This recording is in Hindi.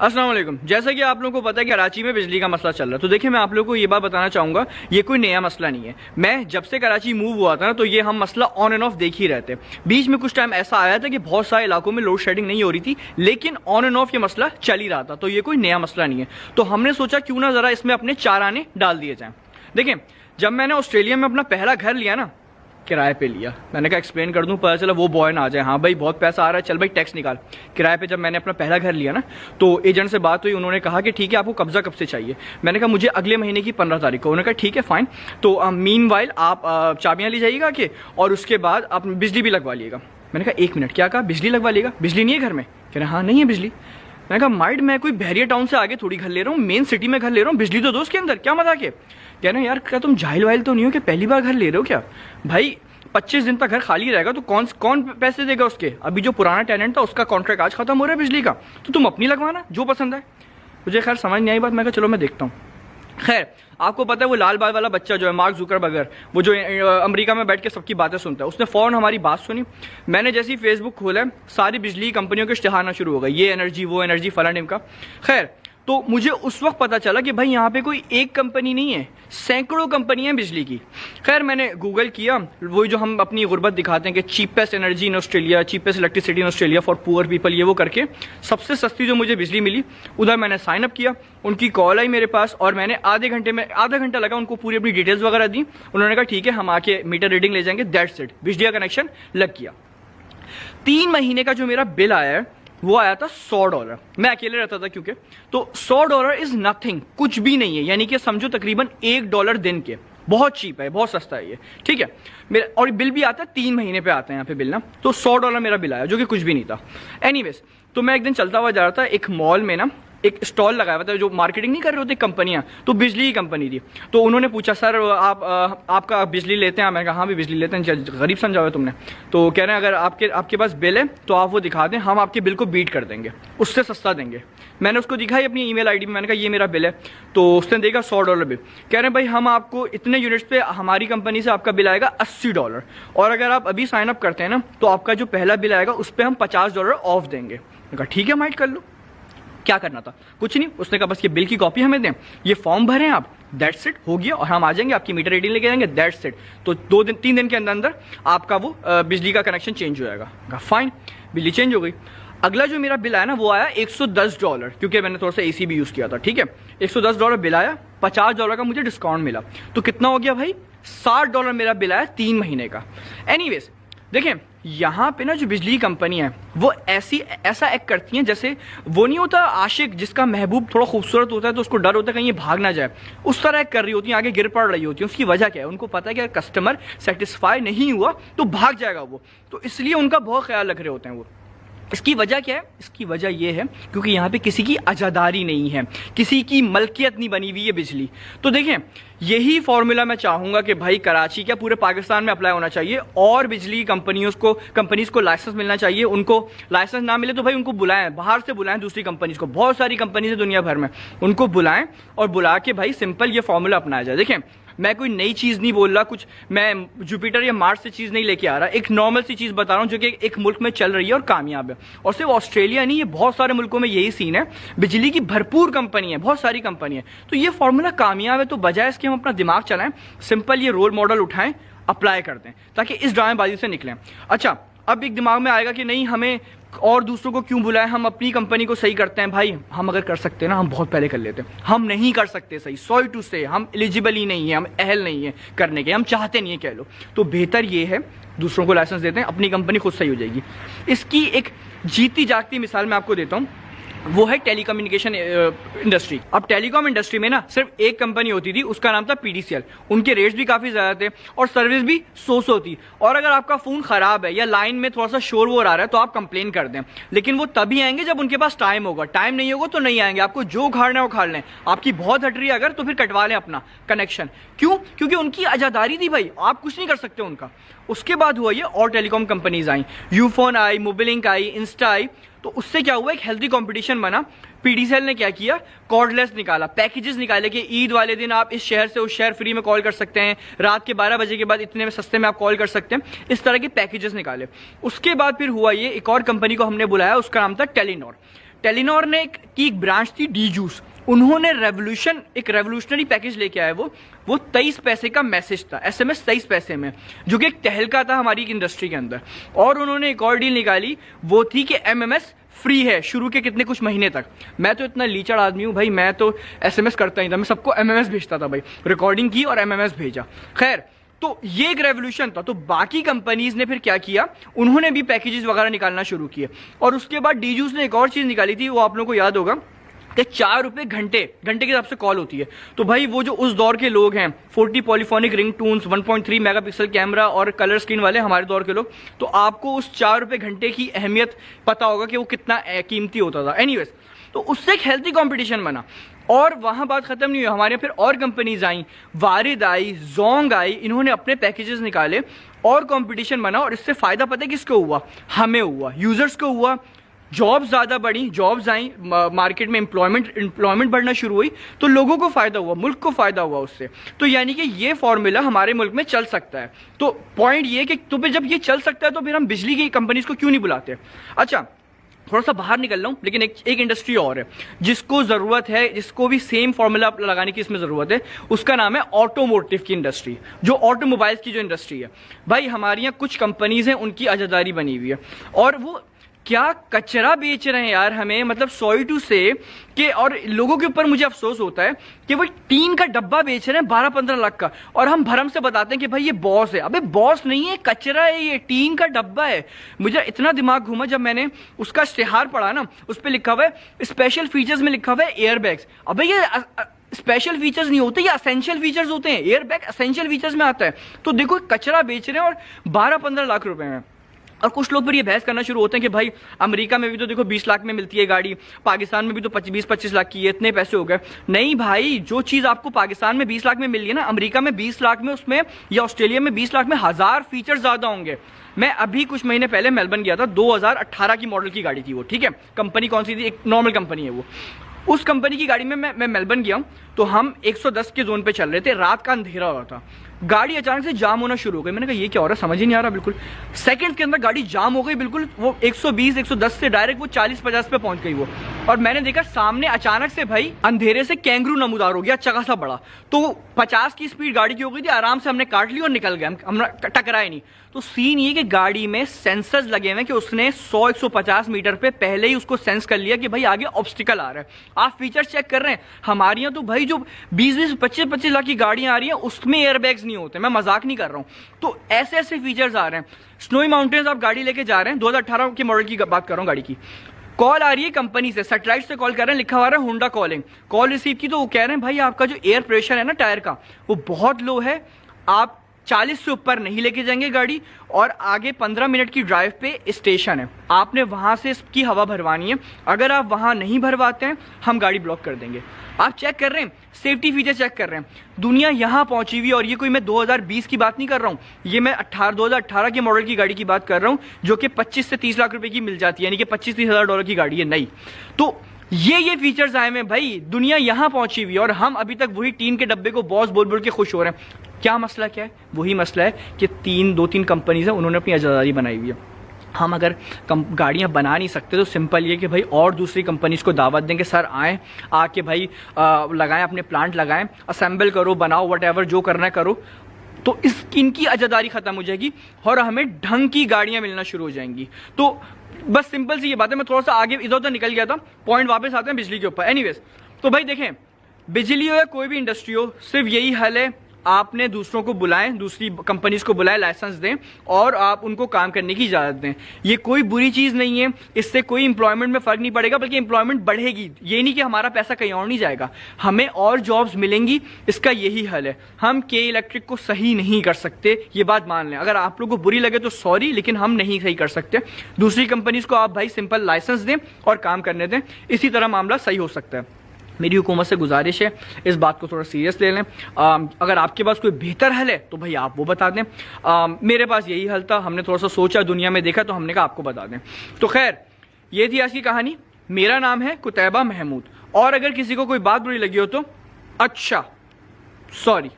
अस्सलाम वालेकुम। जैसा कि आप लोगों को पता है कि कराची में बिजली का मसला चल रहा है, तो देखिए मैं आप लोगों को ये बात बताना चाहूँगा, ये कोई नया मसला नहीं है। मैं जब से कराची मूव हुआ था ना, तो ये हम मसला ऑन एंड ऑफ देख ही रहते। बीच में कुछ टाइम ऐसा आया था कि बहुत सारे इलाकों में लोड शेडिंग नहीं हो रही थी, लेकिन ऑन एंड ऑफ ये मसला चल ही रहा था, तो ये कोई नया मसला नहीं है। तो हमने सोचा क्यों ना ज़रा इसमें अपने 4 आने डाल दिए जाएँ। देखिए, जब मैंने ऑस्ट्रेलिया में अपना पहला घर लिया ना, किराए पे लिया, मैंने कहा एक्सप्लेन कर दूं, पता चला वो बॉय ना आ जाए, हाँ भाई बहुत पैसा आ रहा है, चल भाई टैक्स निकाल। किराए पे जब मैंने अपना पहला घर लिया ना, तो एजेंट से बात हुई, उन्होंने कहा कि ठीक है आपको कब्जा कब से चाहिए। मैंने कहा मुझे अगले महीने की 15 तारीख को। उन्होंने कहा ठीक है फाइन, तो मीनवाइल आप चाबियाँ ले जाइएगा कि, और उसके बाद आप बिजली भी लगवा लिएगा। मैंने कहा 1 मिनट, क्या कहा? बिजली लगवा लिएगा? बिजली नहीं है घर में? कह रहे हाँ नहीं है बिजली। मैंने कहा माइड, मैं कोई बहरिया टाउन से आगे थोड़ी घर ले रहा हूँ, मेन सिटी में घर ले रहा हूँ, बिजली तो दो उसके अंदर, क्या मजाक है? कह रहे यार क्या तुम जाहिल वाहिल तो नहीं हो कि पहली बार घर ले रहे हो क्या? भाई 25 दिन तक घर खाली रहेगा तो कौन पैसे देगा उसके? अभी जो पुराना टेनेंट था उसका कॉन्ट्रैक्ट आज खत्म हो रहा है बिजली का, तो तुम अपनी लगवाना जो पसंद है। मुझे खैर समझ नहीं आई बात, मैं कहा चलो मैं देखता हूँ। खैर आपको पता है वो लाल बाल वाला बच्चा जो है मार्क जुकरबर्ग, वो जो अमेरिका में बैठ के सबकी बातें सुनता है, उसने फ़ौरन हमारी बात सुनी। मैंने जैसे ही फेसबुक खोला, सारी बिजली कंपनियों के इश्तिहार आना शुरू हो गए, ये एनर्जी वो एनर्जी फला टिम का। खैर तो मुझे उस वक्त पता चला कि भाई यहाँ पे कोई एक कंपनी नहीं है, सैकड़ों कंपनियां बिजली की। खैर मैंने गूगल किया, वही जो हम अपनी गुर्बत दिखाते हैं कि cheapest energy in Australia, cheapest electricity in Australia for poor people, ये वो करके सबसे सस्ती जो मुझे बिजली मिली, उधर मैंने साइन अप किया। उनकी कॉल आई मेरे पास और मैंने आधा घंटा लगा उनको पूरी अपनी डिटेल्स वगैरह दी। उन्होंने कहा ठीक है हम आके मीटर रीडिंग ले जाएंगे, दैट्स इट। बिजली का कनेक्शन लग गया। 3 महीने का जो मेरा बिल आया है वो आया था $100। मैं अकेले रहता था क्योंकि, तो $100 इज नथिंग, कुछ भी नहीं है, यानी कि समझो तकरीबन $1 दिन के। बहुत चीप है, बहुत सस्ता है ये, ठीक है। मेरा और बिल भी आता है 3 महीने पे आता है यहाँ पे बिल ना, तो $100 मेरा बिल आया जो कि कुछ भी नहीं था। एनीवेज, तो मैं एक दिन चलता हुआ जा रहा था, एक मॉल में ना एक स्टॉल लगाया हुआ था, जो मार्केटिंग नहीं कर रहे होते कंपनियां, तो बिजली की कंपनी थी। तो उन्होंने पूछा सर आपका बिजली लेते हैं? मैंने कहा हाँ भी बिजली लेते हैं। गरीब समझा हुआ तुमने? तो कह रहे हैं अगर आपके पास बिल है तो आप वो दिखा दें, हम आपके बिल को बीट कर देंगे, उससे सस्ता देंगे। मैंने उसको दिखाई अपनी ईमेल आईडी में, मैंने कहा ये मेरा बिल है, तो उसने देखा $100 बिल। कह रहे हैं भाई हम आपको इतने यूनिट्स पे हमारी कंपनी से आपका बिल आएगा $80, और अगर आप अभी साइन अप करते हैं ना तो आपका जो पहला बिल आएगा उस पर हम $50 ऑफ देंगे। मैंने कहा ठीक है माइट कर लो। क्या करना था? कुछ नहीं। उसने कहा बस ये बिल की कॉपी हमें दें, ये फॉर्म भरें आप, दैट्स इट, हो गया, और हम आ जाएंगे आपकी मीटर रीडिंग लेके जाएंगे, दैट्स इट। तो 3 दिन के अंदर आपका वो बिजली का कनेक्शन चेंज हो जाएगा। फाइन, बिजली चेंज हो गई। अगला जो मेरा बिल आया ना वो आया $110, क्योंकि मैंने थोड़ा सा AC भी यूज़ किया था, ठीक है। $110 बिल आया, $50 का मुझे डिस्काउंट मिला, तो कितना हो गया भाई? $60 मेरा बिल आया 3 महीने का। एनीवेज देखें, यहाँ पे ना जो बिजली कंपनी है वो ऐसा एक्ट करती हैं जैसे वो नहीं होता आशिक जिसका महबूब थोड़ा खूबसूरत होता है तो उसको डर होता है कहीं ये भाग ना जाए, उस तरह एक्ट कर रही होती हैं, आगे गिर पड़ रही होती है। उसकी वजह क्या है? उनको पता है कि अगर कस्टमर सेटिस्फाई नहीं हुआ तो भाग जाएगा वो, तो इसलिए उनका बहुत ख्याल रख रहे होते हैं वो। इसकी वजह क्या है? इसकी वजह यह है क्योंकि यहाँ पे किसी की आज़ादारी नहीं है, किसी की मलकियत नहीं बनी हुई है बिजली। तो देखें, यही फॉर्मूला मैं चाहूँगा कि भाई कराची क्या पूरे पाकिस्तान में अप्लाई होना चाहिए, और बिजली कंपनीज़ को लाइसेंस मिलना चाहिए। उनको लाइसेंस ना मिले तो भाई उनको बुलाएं, बाहर से बुलाएं दूसरी कंपनीज़ को, बहुत सारी कंपनीज है दुनिया भर में, उनको बुलाएं और बुला के भाई सिंपल ये फॉर्मूला अपनाया जाए। देखें, मैं कोई नई चीज़ नहीं बोल रहा, कुछ मैं जुपिटर या मार्स से चीज़ नहीं लेके आ रहा, एक नॉर्मल सी चीज़ बता रहा हूँ जो कि एक मुल्क में चल रही है और कामयाब है। और सिर्फ ऑस्ट्रेलिया नहीं, ये बहुत सारे मुल्कों में यही सीन है, बिजली की भरपूर कंपनी है, बहुत सारी कंपनी है। तो ये फॉर्मूला कामयाब है, तो बजाय इसके हम अपना दिमाग चलाएं, सिंपल ये रोल मॉडल उठाएं, अप्लाई कर दें ताकि इस ड्रामेबाजी से निकलें। अच्छा, अब एक दिमाग में आएगा कि नहीं हमें और दूसरों को क्यों बुलाएं, हम अपनी कंपनी को सही करते हैं। भाई हम अगर कर सकते हैं ना, हम बहुत पहले कर लेते हैं। हम नहीं कर सकते सही, सॉरी टू से, हम एलिजिबल ही नहीं है, हम अहल नहीं है करने के, हम चाहते नहीं है कह लो। तो बेहतर ये है दूसरों को लाइसेंस देते हैं, अपनी कंपनी खुद सही हो जाएगी। इसकी एक जीती जागती मिसाल मैं आपको देता हूँ, वो है टेलीकम्युनिकेशन इंडस्ट्री। अब टेलीकॉम इंडस्ट्री में ना सिर्फ एक कंपनी होती थी, उसका नाम था PTCL। उनके रेट्स भी काफ़ी ज़्यादा थे और सर्विस भी सो थी। और अगर आपका फ़ोन ख़राब है या लाइन में थोड़ा सा शोर वोर आ रहा है तो आप कंप्लेन कर दें, लेकिन वो तभी आएंगे जब उनके पास टाइम होगा। टाइम नहीं होगा तो नहीं आएंगे, आपको जो उखाड़ना है उखाड़ लें। आपकी बहुत हट रही है अगर, तो फिर कटवा लें अपना कनेक्शन। क्यों? क्योंकि उनकी आज़ादारी थी भाई, आप कुछ नहीं कर सकते उनका। उसके बाद हुआ ये और टेलीकॉम कंपनीज आई, यूफोन आई, मोबिलिंक आई, इंस्टा आई। तो उससे क्या हुआ, एक हेल्दी कंपटीशन बना। PTCL ने क्या किया, कॉर्डलेस निकाला, पैकेजेस निकाले कि ईद वाले दिन आप इस शहर से उस शहर फ्री में कॉल कर सकते हैं, रात के 12 बजे के बाद इतने में सस्ते में आप कॉल कर सकते हैं। इस तरह के पैकेजेस निकाले। उसके बाद फिर हुआ ये, एक और कंपनी को हमने बुलाया, उसका नाम था टेलीनॉर। टेलीनॉर ने एक ब्रांच थी डी जूस, उन्होंने एक रेवोल्यूशनरी पैकेज लेके आए। वो 23 पैसे का मैसेज था, SMS 23 पैसे में, जो कि एक तहलका था हमारी इंडस्ट्री के अंदर। और उन्होंने एक और डील निकाली, वो थी कि MMS फ्री है शुरू के कितने कुछ महीने तक। मैं तो इतना लीचड़ आदमी हूं भाई, मैं तो SMS करता ही था, मैं सबको MMS भेजता था भाई, रिकॉर्डिंग की और MMS भेजा। खैर, तो ये एक रेवोल्यूशन था। तो बाकी कंपनीज ने फिर क्या किया, उन्होंने भी पैकेजेस वगैरह निकालना शुरू किए। और उसके बाद डीजूस ने एक और चीज निकाली थी, वो आप लोगों को याद होगा कि 4 रुपए घंटे के हिसाब से कॉल होती है। तो भाई वो जो उस दौर के लोग हैं, 40 polyphonic ring Toons, 1.3 megapixel camera और कलर स्क्रीन वाले हमारे दौर के लोग, तो आपको उस 4 रुपए घंटे की अहमियत पता होगा कि वो कितना कीमती होता था। एनीवेज, तो उससे एक हेल्थी कंपटीशन बना। और वहां बात खत्म नहीं हुई, हमारे फिर और कंपनीज आई, वारिद आई, जोंग आई, इन्होंने अपने पैकेजेस निकाले और कंपटीशन बना। और इससे फायदा पता है किसको हुआ? हमें हुआ, यूजर्स को हुआ। जॉब्स ज़्यादा बढ़ी, जॉब्स आई, मार्केट में एम्प्लॉयमेंट बढ़ना शुरू हुई, तो लोगों को फायदा हुआ, मुल्क को फायदा हुआ उससे। तो यानी कि ये फॉर्मूला हमारे मुल्क में चल सकता है। तो पॉइंट ये कि तो फिर जब ये चल सकता है तो फिर हम बिजली की कंपनीज को क्यों नहीं बुलाते? अच्छा, थोड़ा सा बाहर निकल रहा हूं, लेकिन एक इंडस्ट्री और है जिसको जरूरत है, जिसको भी सेम फॉर्मूला लगाने की इसमें जरूरत है। उसका नाम है ऑटोमोटिव की इंडस्ट्री, जो ऑटोमोबाइल्स की जो इंडस्ट्री है। भाई हमारे यहाँ कुछ कंपनीज हैं, उनकी अजादारी बनी हुई है, और वो क्या कचरा बेच रहे हैं यार हमें, मतलब सॉरी टू से कि, और लोगों के ऊपर मुझे अफसोस होता है कि वो टीन का डब्बा बेच रहे हैं 12-15 लाख का, और हम भरम से बताते हैं कि भाई ये बॉस है। अबे बॉस नहीं है, कचरा है, ये टीन का डब्बा है। मुझे इतना दिमाग घूमा जब मैंने उसका इश्तिहार पढ़ा ना, उस पर लिखा हुआ है स्पेशल फीचर्स में लिखा हुआ है एयरबैग्स। अबे ये स्पेशल फीचर्स नहीं होते, ये असेंशियल फीचर्स होते हैं। एयरबैग असेंशियल फीचर्स में आता है। तो देखो कचरा बेच रहे हैं और 12-15 लाख रुपए में। और कुछ लोग फिर ये बहस करना शुरू होते हैं कि भाई अमेरिका में भी तो देखो 20 लाख में मिलती है गाड़ी, पाकिस्तान में भी तो 20-25 लाख की है, इतने पैसे हो गए। नहीं भाई, जो चीज आपको पाकिस्तान में 20 लाख में मिल रही है ना, अमेरिका में 20 लाख में उसमें, या ऑस्ट्रेलिया में 20 लाख में 1000 फीचर ज्यादा होंगे। मैं अभी कुछ महीने पहले मेलबर्न गया था, 2018 की मॉडल की गाड़ी थी वो, ठीक है। कंपनी कौन सी थी? एक नॉर्मल कंपनी है वो। उस कंपनी की गाड़ी में मैं मेलबर्न गया हूं, तो हम 110 के जोन पे चल रहे थे, रात का अंधेरा हो रहा था, गाड़ी अचानक से जाम होना शुरू हो गई। मैंने कहा ये क्या हो रहा है, समझ ही नहीं आ रहा। बिल्कुल सेकंड के अंदर गाड़ी जाम हो गई, बिल्कुल वो 120-110 से डायरेक्ट वो 40-50 पे पहुंच गई वो। और मैंने देखा सामने अचानक से भाई अंधेरे से कैंगरू नमूदार हो गया, अच्छा खासा बड़ा। तो 50 की स्पीड गाड़ी की हो गई थी, आराम से हमने काट ली और निकल गए, हम टकराए नहीं। तो सीन ये कि गाड़ी में सेंसर्स लगे हुए कि उसने 100-150 मीटर पे पहले ही उसको सेंस कर लिया कि भाई आगे ऑब्स्टिकल आ रहा है। आप फीचर्स चेक कर रहे हैं, हमारे यहाँ तो भाई जो 20-20, 25-25 लाख की गाड़ियां आ रही हैं उसमें एयरबैग्स नहीं होते, मैं मजाक नहीं कर रहा हूं। तो ऐसे ऐसे फीचर्स आ रहे हैं। स्नोई माउंटेन्स आप गाड़ी लेके जा रहे हैं, 2018 के मॉडल की बात कर रहा हूं गाड़ी की। कॉल आ रही है कंपनी से, सैटेलाइट से कॉल कर रहे हैं, लिखा हुआ है होंडा कॉलिंग। कॉल रिसीव की तो वो कह रहे हैं भाई आपका जो एयर प्रेशर है ना टायर का, वो बहुत लो है, आप 40 से ऊपर नहीं लेके जाएंगे गाड़ी, और आगे 15 मिनट की ड्राइव पे स्टेशन है, आपने वहां से इसकी हवा भरवानी है। अगर आप वहां नहीं भरवाते हैं हम गाड़ी ब्लॉक कर देंगे। आप चेक कर रहे हैं, सेफ्टी फीचर चेक कर रहे हैं। दुनिया यहां पहुंची हुई, और ये कोई मैं 2020 की बात नहीं कर रहा हूं, ये मैं 2018 के मॉडल की गाड़ी की बात कर रहा हूं, जो कि 25 से 30 लाख रुपए की मिल जाती है, यानी कि 25-30 हजार डॉलर की गाड़ी है नई। तो ये फीचर्स आए हैं भाई, दुनिया यहां पहुंची हुई, और हम अभी तक वही टीन के डब्बे को बॉस बोल बोल के खुश हो रहे हैं। क्या मसला क्या है? वही मसला है कि 2-3 कंपनीज हैं, उन्होंने अपनी आजादी बनाई हुई है। हम अगर गाड़ियां बना नहीं सकते तो सिंपल ये कि भाई और दूसरी कंपनीज को दावत देंगे, सर आएँ, आके भाई लगाएं, अपने प्लांट लगाएं, असेंबल करो, बनाओ, व्हाटएवर जो करना है करो। तो इनकी आजादारी खत्म हो जाएगी और हमें ढंग की गाड़ियां मिलना शुरू हो जाएंगी। तो बस सिंपल सी ये बात है। मैं थोड़ा सा आगे इधर उधर निकल गया था, पॉइंट वापस आते हैं बिजली के ऊपर। एनीवेज, तो भाई देखें, बिजली हो या कोई भी इंडस्ट्री हो, सिर्फ यही हल है, आपने दूसरों को बुलाएं, दूसरी कंपनीज को बुलाएं, लाइसेंस दें और आप उनको काम करने की इजाजत दें। ये कोई बुरी चीज नहीं है, इससे कोई इंप्लॉयमेंट में फर्क नहीं पड़ेगा, बल्कि इंप्लॉयमेंट बढ़ेगी। ये नहीं कि हमारा पैसा कहीं और नहीं जाएगा, हमें और जॉब्स मिलेंगी। इसका यही हल है। हम के इलेक्ट्रिक को सही नहीं कर सकते, ये बात मान लें। अगर आप लोगों को बुरी लगे तो सॉरी, लेकिन हम नहीं सही कर सकते। दूसरी कंपनीज को आप भाई सिंपल लाइसेंस दें और काम करने दें, इसी तरह मामला सही हो सकता है। मेरी हुकूमत से गुजारिश है, इस बात को थोड़ा सीरियस ले लें। अगर आपके पास कोई बेहतर हल है तो भाई आप वो बता दें। मेरे पास यही हल था, हमने थोड़ा सा सोचा, दुनिया में देखा, तो हमने कहा आपको बता दें। तो खैर, ये थी आज की कहानी। मेरा नाम है कुतैबा महमूद, और अगर किसी को कोई बात बुरी लगी हो तो अच्छा, सॉरी।